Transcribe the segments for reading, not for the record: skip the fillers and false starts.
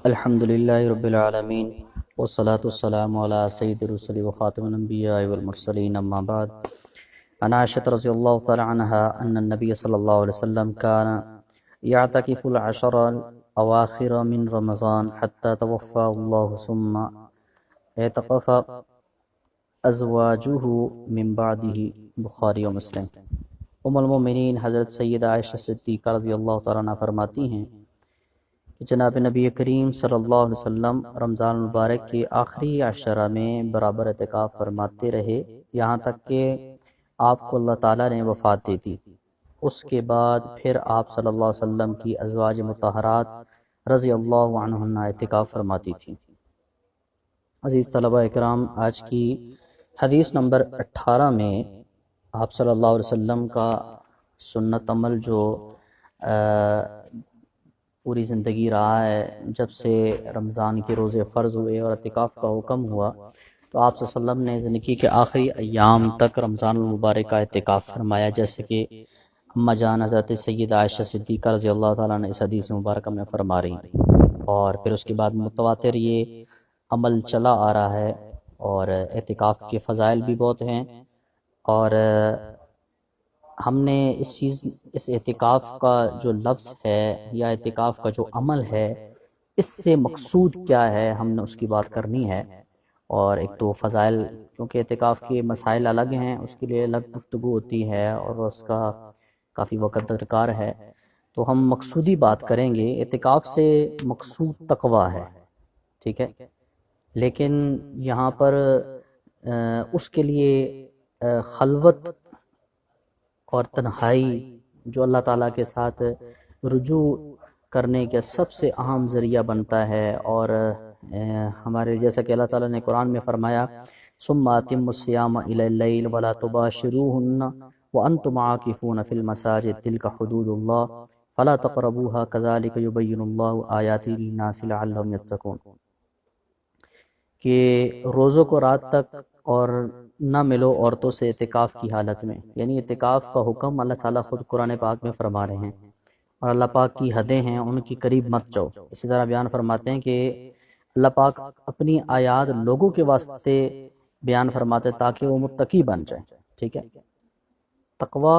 الحمد للہ رب العالمین والصلاة والسلام علی سید الرسل وخاتم الانبیاء والمرسلین اما بعد. عن عائشة رضی اللہ تعالی عنہا ان النبی صلی اللہ علیہ وسلم كان يعتكف العشر اواخر من رمضان حتى توفى الله ثم اعتكف ازواجه من بعده. بخاری و مسلم. ام المؤمنین حضرت سیدہ عائشہ صدیقہ رضی اللہ تعالی عنہ فرماتی ہیں کہ جناب نبی کریم صلی اللہ علیہ وسلم رمضان المبارک کے آخری عشرہ میں برابر اعتکاف فرماتے رہے یہاں تک کہ آپ کو اللہ تعالیٰ نے وفات دے دی. اس کے بعد پھر آپ صلی اللہ علیہ وسلم کی ازواج مطہرات رضی اللہ عنہن اعتکاف فرماتی تھیں. عزیز طلبہ اکرام، آج کی حدیث نمبر 18 میں آپ صلی اللہ علیہ وسلم کا سنت عمل جو پوری زندگی رہا ہے، جب سے رمضان کے روزے فرض ہوئے اور اعتکاف کا حکم ہوا تو آپ صلی اللہ علیہ وسلم نے زندگی کے آخری ایام تک رمضان المبارک کا اعتکاف فرمایا، جیسے کہ اماں جان حضرت سیدہ عائشہ صدیقہ رضی اللہ تعالیٰ نے اس حدیث مبارکہ میں فرما رہی ہیں. اور پھر اس کے بعد متواتر یہ عمل چلا آ رہا ہے اور اعتکاف کے فضائل بھی بہت ہیں. اور ہم نے اس اعتکاف کا جو لفظ ہے یا اعتکاف کا جو عمل ہے، اس سے مقصود کیا ہے، ہم نے اس کی بات کرنی ہے. اور ایک تو فضائل، کیونکہ اعتکاف کے مسائل الگ ہیں، اس کے لیے الگ گفتگو ہوتی ہے اور اس کا کافی وقت درکار ہے، تو ہم مقصودی بات کریں گے. اعتکاف سے مقصود تقوی ہے، ٹھیک ہے، لیکن یہاں پر اس کے لیے خلوت اور تنہائی جو اللہ تعالیٰ کے ساتھ رجوع کرنے کا سب سے اہم ذریعہ بنتا ہے. اور ہمارے جیسا کہ اللہ تعالیٰ نے قرآن میں فرمایا ثم اتموا الصیام الی اللیل ولا تباشروہن وانتم عاکفون فی المساجد تلک حدود اللہ فلا تقربوها کذلک یبین اللہ آیاتہ للناس لعلہم یتقون. کہ روزوں کو رات تک اور نہ ملو عورتوں سے اعتکاف کی حالت میں، یعنی اعتکاف کا حکم اللہ تعالیٰ خود قرآن پاک میں فرما رہے ہیں، اور اللہ پاک کی حدیں ہیں، ان کی قریب مت جاؤ. اسی طرح بیان فرماتے ہیں کہ اللہ پاک اپنی آیات لوگوں کے واسطے بیان فرماتے تاکہ وہ متقی بن جائیں، ٹھیک ہے. تقوی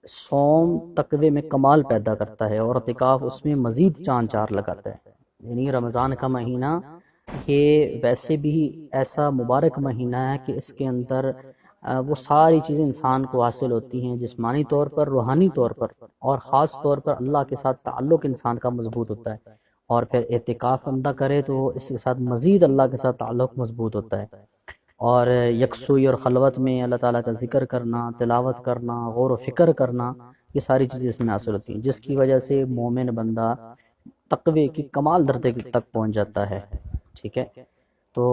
صوم تقوی میں کمال پیدا کرتا ہے اور اعتکاف اس میں مزید چاند چار لگاتا ہے. یعنی رمضان کا مہینہ یہ ویسے بھی ایسا مبارک مہینہ ہے کہ اس کے اندر وہ ساری چیزیں انسان کو حاصل ہوتی ہیں، جسمانی طور پر، روحانی طور پر، اور خاص طور پر اللہ کے ساتھ تعلق انسان کا مضبوط ہوتا ہے. اور پھر اعتکاف بندہ کرے تو اس کے ساتھ مزید اللہ کے ساتھ تعلق مضبوط ہوتا ہے. اور یکسوئی اور خلوت میں اللہ تعالیٰ کا ذکر کرنا، تلاوت کرنا، غور و فکر کرنا، یہ ساری چیزیں اس میں حاصل ہوتی ہیں، جس کی وجہ سے مومن بندہ تقوی کی کمال درجے تک پہنچ جاتا ہے، ٹھیک ہے. تو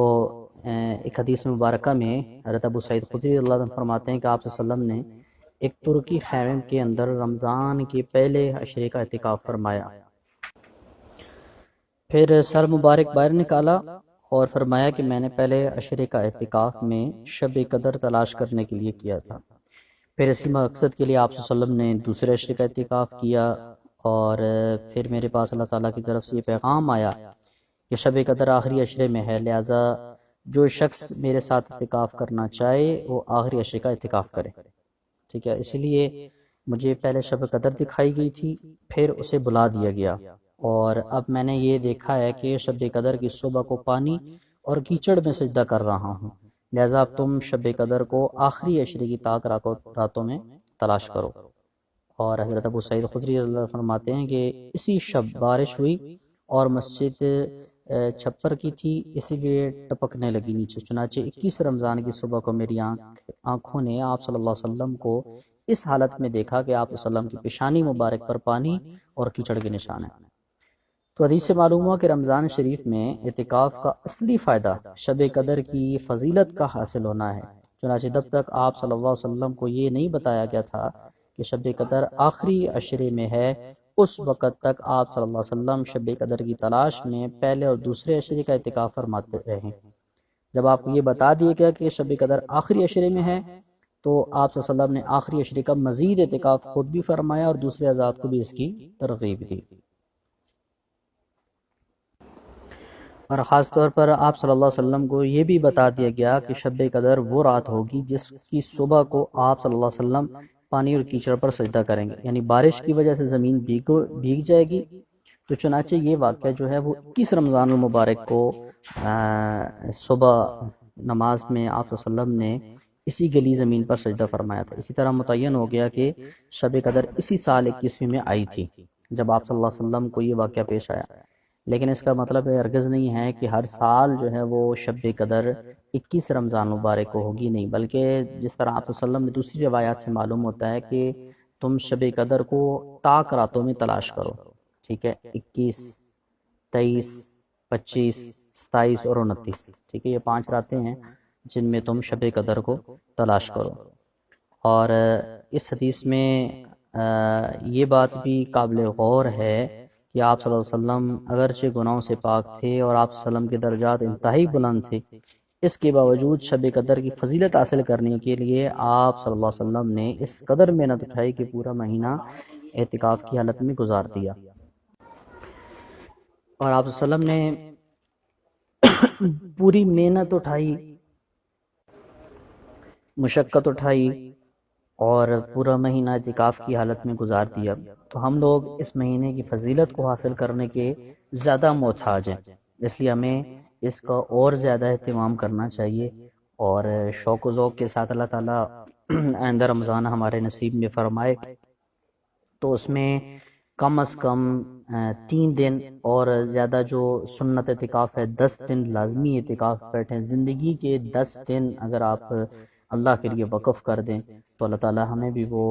ایک حدیث مبارکہ میں حضرت ابو سعید خدری اللہ عنہ فرماتے ہیں کہ آپ صلی اللہ علیہ وسلم نے ایک ترکی خیمے کے اندر رمضان کے پہلے عشرے کا اعتکاف فرمایا، پھر سر مبارک باہر نکالا اور فرمایا کہ میں نے پہلے عشرے کا اعتکاف میں شب قدر تلاش کرنے کے لیے کیا تھا. پھر اسی مقصد کے لیے آپ صلی اللہ علیہ وسلم نے دوسرے عشرے کا اعتکاف کیا، اور پھر میرے پاس اللہ تعالیٰ کی طرف سے یہ پیغام آیا کہ شب قدر آخری عشرے میں ہے، لہٰذا جو شخص میرے ساتھ اعتکاف کرنا چاہے وہ آخری عشرے کا اعتکاف کرے، ٹھیک ہے. اسی لیے مجھے پہلے شب قدر دکھائی گئی تھی، پھر اسے بلا دیا گیا، اور اب میں نے یہ دیکھا ہے کہ شب قدر کی صبح کو پانی اور کیچڑ میں سجدہ کر رہا ہوں، لہٰذا اب تم شب قدر کو آخری عشرے کی تاک راتوں میں تلاش کرو. اور حضرت ابو سعید خدری رضی اللہ عنہ فرماتے ہیں کہ اسی شب بارش ہوئی اور مسجد چھپر کی تھی، اسی لیے ٹپکنے لگی نیچے. چنانچہ 21 رمضان کی صبح کو میری آنکھوں نے آپ صلی اللہ علیہ وسلم کو اس حالت میں دیکھا کہ آپ صلی اللہ علیہ وسلم کی پیشانی مبارک پر پانی اور کیچڑ کے نشان ہیں. تو حدیث سے معلوم ہوا کہ رمضان شریف میں اعتکاف کا اصلی فائدہ شب قدر کی فضیلت کا حاصل ہونا ہے. چنانچہ جب تک آپ صلی اللہ علیہ وسلم کو یہ نہیں بتایا گیا تھا کہ شب قدر آخری عشرے میں ہے، اس وقت تک آپ صلی اللہ علیہ وسلم شب قدر کی تلاش میں پہلے اور دوسرے عشرے کا اعتکاف فرماتے رہے. جب آپ کو یہ بتا دیا گیا کہ شب قدر آخری عشرے میں ہے تو آپ صلی اللہ علیہ وسلم نے آخری عشرے کا مزید اعتکاف خود بھی فرمایا اور دوسرے حضرات کو بھی اس کی ترغیب دی. اور خاص طور پر آپ صلی اللہ علیہ وسلم کو یہ بھی بتا دیا گیا کہ شب قدر وہ رات ہوگی جس کی صبح کو آپ صلی اللہ علیہ وسلم پانی اور کیچڑ پر سجدہ کریں گے، یعنی بارش کی وجہ سے زمین بھیگ جائے گی۔ تو چنانچہ یہ واقعہ جو ہے وہ 21 رمضان المبارک کو صبح نماز میں آپ صلی اللہ علیہ وسلم نے اسی گلی زمین پر سجدہ فرمایا تھا۔ اسی طرح متعین ہو گیا کہ شب قدر اسی سال 21ویں میں آئی تھی جب آپ صلی اللہ علیہ وسلم کو یہ واقعہ پیش آیا، لیکن اس کا مطلب ہرگز نہیں ہے کہ ہر سال جو ہے وہ شب قدر 21 رمضان مبارک کو ہوگی، نہیں، بلکہ جس طرح آپ صلی اللہ علیہ وسلم نے دوسری روایات سے معلوم ہوتا ہے کہ تم شب قدر کو طاق راتوں میں تلاش کرو، ٹھیک ہے، 21، 23، 25، 27 اور 29، ٹھیک ہے، یہ 5 راتیں ہیں جن میں تم شب قدر کو تلاش کرو۔ اور اس حدیث میں یہ بات بھی قابل غور ہے کہ آپ صلی اللہ علیہ وسلم اگرچہ گناہوں سے پاک تھے اور آپ صلی اللہ علیہ وسلم کے درجات انتہائی بلند تھے، اس کے باوجود شب قدر کی فضیلت حاصل کرنے کے لیے آپ صلی اللہ علیہ وسلم نے اس قدر محنت اٹھائی کہ پورا مہینہ اعتکاف کی حالت میں گزار دیا۔ اور آپ صلی اللہ علیہ وسلم نے پوری محنت اٹھائی، مشقت اٹھائی اور پورا مہینہ اعتکاف کی حالت میں گزار دیا۔ تو ہم لوگ اس مہینے کی فضیلت کو حاصل کرنے کے زیادہ محتاج ہیں، اس لیے ہمیں اس کا اور زیادہ اہتمام کرنا چاہیے اور شوق و ذوق کے ساتھ اللہ تعالیٰ آئندہ رمضان ہمارے نصیب میں فرمائے تو اس میں کم از کم 3 دن اور زیادہ جو سنت اعتکاف ہے 10 دن لازمی اعتکاف بیٹھیں۔ زندگی کے 10 دن اگر آپ اللہ کے لیے وقف کر دیں تو اللہ تعالیٰ ہمیں بھی وہ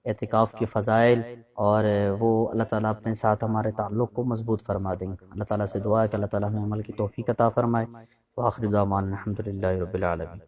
اعتکاف کے فضائل اور وہ اللہ تعالیٰ اپنے ساتھ ہمارے تعلق کو مضبوط فرما دیں گے۔ اللہ تعالیٰ سے دعا ہے کہ اللہ تعالیٰ ہمیں عمل کی توفیق عطا فرمائے۔ وآخر دعوانا الحمدللہ رب العالمین۔